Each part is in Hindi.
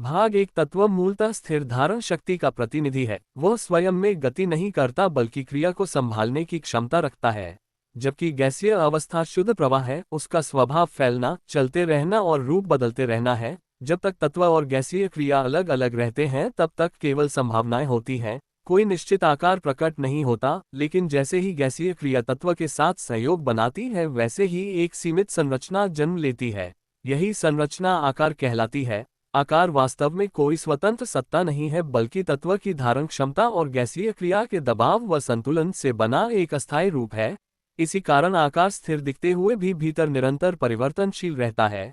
भाग एक तत्व मूलतः स्थिर धारण शक्ति का प्रतिनिधि है। वह स्वयं में गति नहीं करता बल्कि क्रिया को संभालने की क्षमता रखता है। जबकि गैसीय अवस्था शुद्ध प्रवाह है, उसका स्वभाव फैलना, चलते रहना और रूप बदलते रहना है। जब तक तत्व और गैसीय क्रिया अलग अलग रहते हैं तब तक केवल संभावनाएं होती हैं, कोई निश्चित आकार प्रकट नहीं होता। लेकिन जैसे ही गैसीय क्रिया तत्व के साथ सहयोग बनाती है वैसे ही एक सीमित संरचना जन्म लेती है। यही संरचना आकार कहलाती है। आकार वास्तव में कोई स्वतंत्र सत्ता नहीं है बल्कि तत्व की धारण क्षमता और गैसीय क्रिया के दबाव व संतुलन से बना एक अस्थायी रूप है। इसी कारण आकार स्थिर दिखते हुए भी भीतर निरंतर परिवर्तनशील रहता है।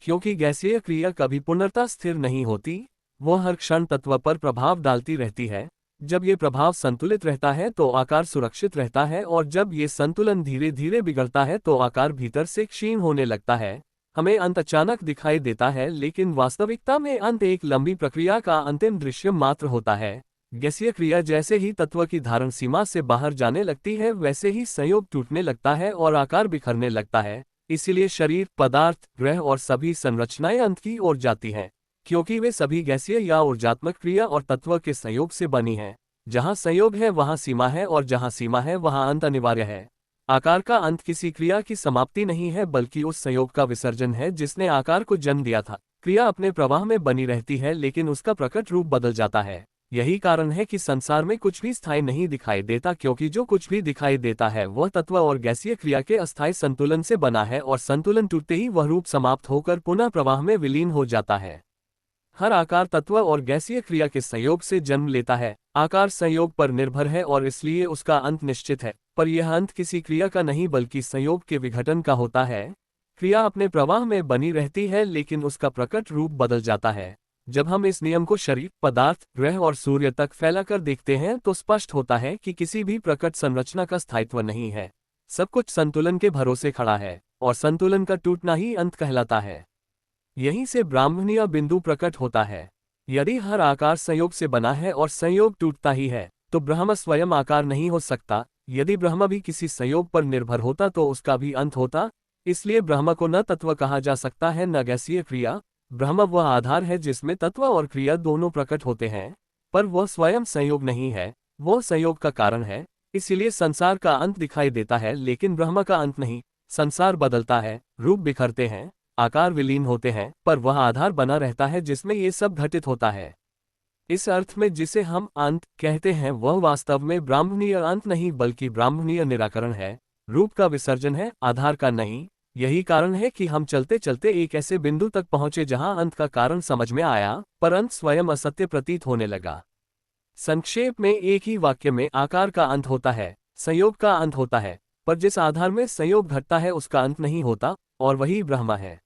क्योंकि गैसीय क्रिया कभी पूर्णतः स्थिर नहीं होती, वह हर क्षण तत्व पर प्रभाव डालती रहती है। जब ये प्रभाव संतुलित रहता है तो आकार सुरक्षित रहता है, और जब ये संतुलन धीरे धीरे बिगड़ता है तो आकार भीतर से क्षीण होने लगता है। हमें अंत अचानक दिखाई देता है, लेकिन वास्तविकता में अंत एक लंबी प्रक्रिया का अंतिम दृश्य मात्र होता है। गैसीय क्रिया जैसे ही तत्व की धारण सीमा से बाहर जाने लगती है वैसे ही संयोग टूटने लगता है और आकार बिखरने लगता है। इसीलिए शरीर, पदार्थ, ग्रह और सभी संरचनाएं अंत की ओर जाती हैं, क्योंकि वे सभी गैसीय या ऊर्जात्मक क्रिया और तत्व के संयोग से बनी हैं। जहां संयोग है वहां सीमा है, और जहां सीमा है वहां अंत अनिवार्य है। आकार का अंत किसी क्रिया की समाप्ति नहीं है बल्कि उस संयोग का विसर्जन है जिसने आकार को जन्म दिया था। क्रिया अपने प्रवाह में बनी रहती है, लेकिन उसका प्रकट रूप बदल जाता है। यही कारण है कि संसार में कुछ भी स्थायी नहीं दिखाई देता, क्योंकि जो कुछ भी दिखाई देता है वह तत्व और गैसीय क्रिया के अस्थायी संतुलन से बना है, और संतुलन टूटते ही वह रूप समाप्त होकर पुनः प्रवाह में विलीन हो जाता है। हर आकार तत्व और गैसीय क्रिया के संयोग से जन्म लेता है। आकार संयोग पर निर्भर है और इसलिए उसका अंत निश्चित है, पर यह अंत किसी क्रिया का नहीं बल्कि संयोग के विघटन का होता है। क्रिया अपने प्रवाह में बनी रहती है, लेकिन उसका प्रकट रूप बदल जाता है। जब हम इस नियम को शरीर, पदार्थ, ग्रह और सूर्य तक फैलाकर देखते हैं तो स्पष्ट होता है कि किसी भी प्रकट संरचना का स्थायित्व नहीं है। सब कुछ संतुलन के भरोसे खड़ा है, और संतुलन का टूटना ही अंत कहलाता है। यहीं से ब्राह्मणीय बिंदु प्रकट होता है। यदि हर आकार संयोग से बना है और संयोग टूटता ही है, तो ब्रह्म स्वयं आकार नहीं हो सकता। यदि ब्रह्म भी किसी संयोग पर निर्भर होता तो उसका भी अंत होता। इसलिए ब्रह्म को न तत्व कहा जा सकता है न गैसीय क्रिया। ब्रह्म वह आधार है जिसमें तत्व और क्रिया दोनों प्रकट होते हैं, पर वह स्वयं संयोग नहीं है, वह संयोग का कारण है। इसीलिए संसार का अंत दिखाई देता है, लेकिन ब्रह्म का अंत नहीं। संसार बदलता है, रूप बिखरते हैं, आकार विलीन होते हैं, पर वह आधार बना रहता है जिसमें ये सब घटित होता है। इस अर्थ में जिसे हम अंत कहते हैं वह वास्तव में ब्राह्मणीय अंत नहीं बल्कि ब्राह्मणीय निराकरण है। रूप का विसर्जन है, आधार का नहीं। यही कारण है कि हम चलते चलते एक ऐसे बिंदु तक पहुंचे जहां अंत का कारण समझ में आया, पर अंत स्वयं असत्य प्रतीत होने लगा। संक्षेप में एक ही वाक्य में आकार का अंत होता है, संयोग का अंत होता है, पर जिस आधार में संयोग घटता है उसका अंत नहीं होता, और वही ब्रह्म है।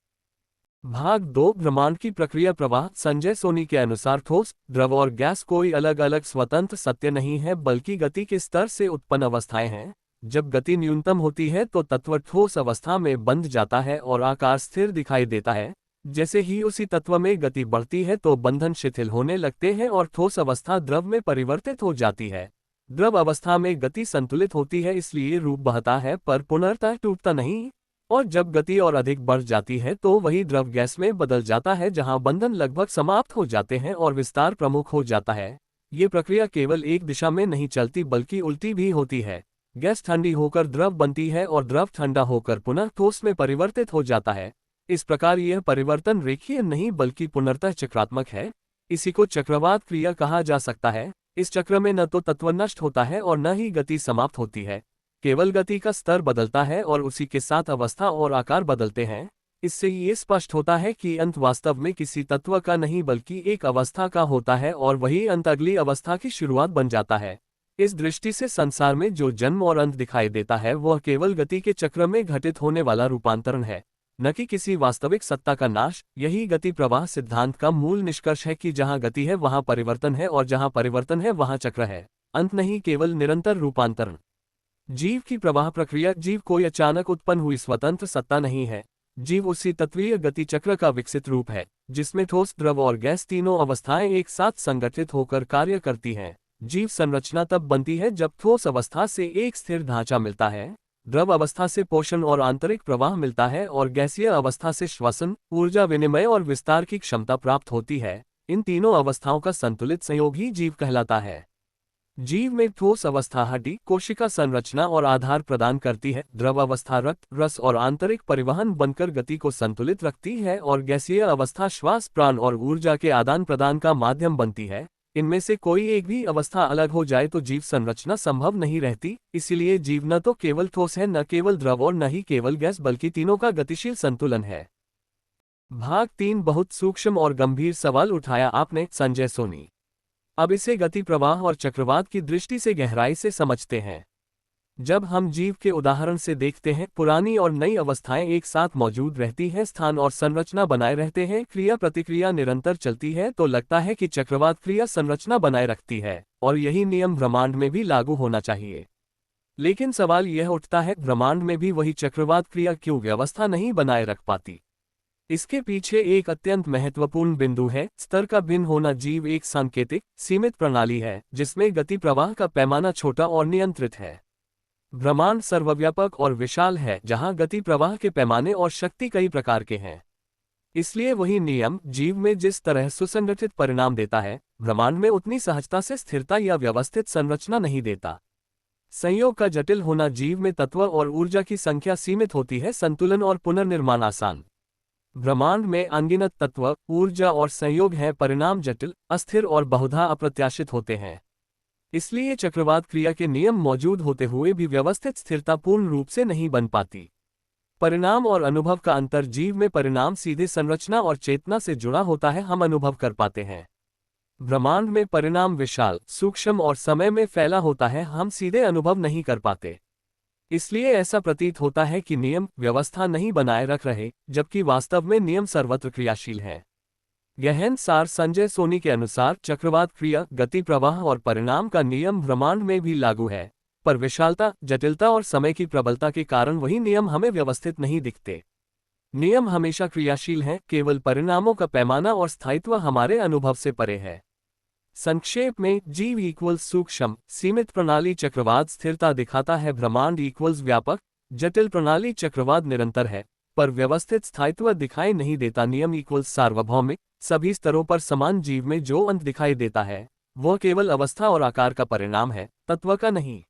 भाग 2 ब्रह्मांड की प्रक्रिया प्रवाह। संजय सोनी के अनुसार ठोस, द्रव और गैस कोई अलग अलग स्वतंत्र सत्य नहीं है बल्कि गति के स्तर से उत्पन्न अवस्थाएं हैं। जब गति न्यूनतम होती है तो तत्व ठोस अवस्था में बंध जाता है और आकार स्थिर दिखाई देता है। जैसे ही उसी तत्व में गति बढ़ती है तो बंधन शिथिल होने लगते हैं और ठोस अवस्था द्रव में परिवर्तित हो जाती है। द्रव अवस्था में गति संतुलित होती है, इसलिए रूप बहता है पर पुनर्तः टूटता नहीं। और जब गति और अधिक बढ़ जाती है तो वही द्रव गैस में बदल जाता है, जहां बंधन लगभग समाप्त हो जाते हैं और विस्तार प्रमुख हो जाता है। ये प्रक्रिया केवल एक दिशा में नहीं चलती बल्कि उल्टी भी होती है। गैस ठंडी होकर द्रव बनती है और द्रव ठंडा होकर पुनः ठोस में परिवर्तित हो जाता है। इस प्रकार यह परिवर्तन रेखीय नहीं बल्कि पुनर्तः चक्रात्मक है। इसी को चक्रवात क्रिया कहा जा सकता है। इस चक्र में न तो तत्व नष्ट होता है और न ही गति समाप्त होती है, केवल गति का स्तर बदलता है और उसी के साथ अवस्था और आकार बदलते हैं। इससे ये स्पष्ट होता है कि अंत वास्तव में किसी तत्व का नहीं बल्कि एक अवस्था का होता है, और वही अंत अगली अवस्था की शुरुआत बन जाता है। इस दृष्टि से संसार में जो जन्म और अंत दिखाई देता है वह केवल गति के चक्र में घटित होने वाला रूपांतरण है, न कि किसी वास्तविक सत्ता का नाश। यही गति प्रवाह सिद्धांत का मूल निष्कर्ष है कि जहां गति है वहां परिवर्तन है, और जहां परिवर्तन है वहां चक्र है, अंत नहीं, केवल निरंतर रूपांतरण। जीव की प्रवाह प्रक्रिया। जीव कोई अचानक उत्पन्न हुई स्वतंत्र सत्ता नहीं है। जीव उसी तत्वीय गति चक्र का विकसित रूप है जिसमें ठोस, द्रव और गैस तीनों अवस्थाएं एक साथ संगठित होकर कार्य करती हैं। जीव संरचना तब बनती है जब ठोस अवस्था से एक स्थिर ढांचा मिलता है, द्रव अवस्था से पोषण और आंतरिक प्रवाह मिलता है, और गैसीय अवस्था से श्वसन, ऊर्जा विनिमय और विस्तार की क्षमता प्राप्त होती है। इन तीनों अवस्थाओं का संतुलित संयोग ही जीव कहलाता है। जीव में ठोस अवस्था हड्डी, कोशिका संरचना और आधार प्रदान करती है, द्रव अवस्था रक्त, रस और आंतरिक परिवहन बनकर गति को संतुलित रखती है, और गैसीय अवस्था श्वास, प्राण और ऊर्जा के आदान प्रदान का माध्यम बनती है। इनमें से कोई एक भी अवस्था अलग हो जाए तो जीव संरचना संभव नहीं रहती। इसीलिए जीव न तो केवल ठोस है, न केवल द्रव और न ही केवल गैस, बल्कि तीनों का गतिशील संतुलन है। भाग 3 बहुत सूक्ष्म और गंभीर सवाल उठाया आपने, संजय सोनी। अब इसे गति, प्रवाह और चक्रवात की दृष्टि से गहराई से समझते हैं। जब हम जीव के उदाहरण से देखते हैं, पुरानी और नई अवस्थाएं एक साथ मौजूद रहती हैं, स्थान और संरचना बनाए रहते हैं, क्रिया प्रतिक्रिया निरंतर चलती है, तो लगता है कि चक्रवात क्रिया संरचना बनाए रखती है और यही नियम ब्रह्मांड में भी लागू होना चाहिए। लेकिन सवाल यह उठता है, ब्रह्मांड में भी वही चक्रवात क्रिया क्यों व्यवस्था नहीं बनाए रख पाती? इसके पीछे एक अत्यंत महत्वपूर्ण बिंदु है, स्तर का भिन्न होना। जीव एक सांकेतिक, सीमित प्रणाली है जिसमें गति प्रवाह का पैमाना छोटा और नियंत्रित है। ब्रह्मांड सर्वव्यापक और विशाल है, जहां गति प्रवाह के पैमाने और शक्ति कई प्रकार के हैं। इसलिए वही नियम जीव में जिस तरह सुसंगठित परिणाम देता है, ब्रह्मांड में उतनी सहजता से स्थिरता या व्यवस्थित संरचना नहीं देता। संयोग का जटिल होना, जीव में तत्व और ऊर्जा की संख्या सीमित होती है, संतुलन और पुनर्निर्माण आसान। ब्रह्मांड में अनगिनत तत्व, ऊर्जा और संयोग है, परिणाम जटिल, अस्थिर और बहुधा अप्रत्याशित होते हैं। इसलिए चक्रवात क्रिया के नियम मौजूद होते हुए भी व्यवस्थित स्थिरता पूर्ण रूप से नहीं बन पाती। परिणाम और अनुभव का अंतर, जीव में परिणाम सीधे संरचना और चेतना से जुड़ा होता है, हम अनुभव कर पाते हैं। ब्रह्मांड में परिणाम विशाल, सूक्ष्म और समय में फैला होता है, हम सीधे अनुभव नहीं कर पाते। इसलिए ऐसा प्रतीत होता है कि नियम व्यवस्था नहीं बनाए रख रहे, जबकि वास्तव में नियम सर्वत्र क्रियाशील है। गहन सार संजय सोनी के अनुसार चक्रवात क्रिया, गति, प्रवाह और परिणाम का नियम ब्रह्मांड में भी लागू है, पर विशालता, जटिलता और समय की प्रबलता के कारण वही नियम हमें व्यवस्थित नहीं दिखते। नियम हमेशा क्रियाशील हैं, केवल परिणामों का पैमाना और स्थायित्व हमारे अनुभव से परे है। संक्षेप में, जीव इक्वल्स सूक्ष्म, सीमित प्रणाली चक्रवात स्थिरता दिखाता है, ब्रह्मांड इक्वल्स व्यापक, जटिल प्रणाली चक्रवात निरंतर है, पर व्यवस्थित स्थायित्व दिखाई नहीं देता। नियम इक्वल्स सार्वभौमिक, सभी स्तरों पर समान। जीव में जो अंत दिखाई देता है वह केवल अवस्था और आकार का परिणाम है, तत्व का नहीं।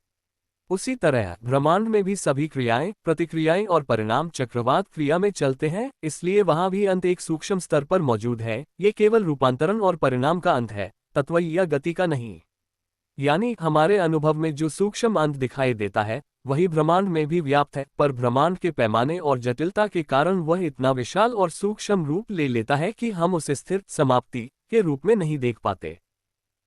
उसी तरह ब्रह्मांड में भी सभी क्रियाएं, प्रतिक्रियाएं और परिणाम चक्रवात क्रिया में चलते हैं, इसलिए वहां भी अंत एक सूक्ष्म स्तर पर मौजूद है। ये केवल रूपांतरण और परिणाम का अंत है, तत्व या गति का नहीं। यानी हमारे अनुभव में जो सूक्ष्म अंत दिखाई देता है वही ब्रह्मांड में भी व्याप्त है, पर ब्रह्मांड के पैमाने और जटिलता के कारण वह इतना विशाल और सूक्ष्म रूप ले लेता है कि हम उसे स्थिर, समाप्ति के रूप में नहीं देख पाते।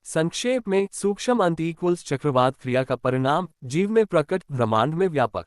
संक्षेप में, सूक्ष्म अंत इक्वल्स चक्रवात क्रिया का परिणाम, जीव में प्रकट, ब्रह्मांड में व्यापक।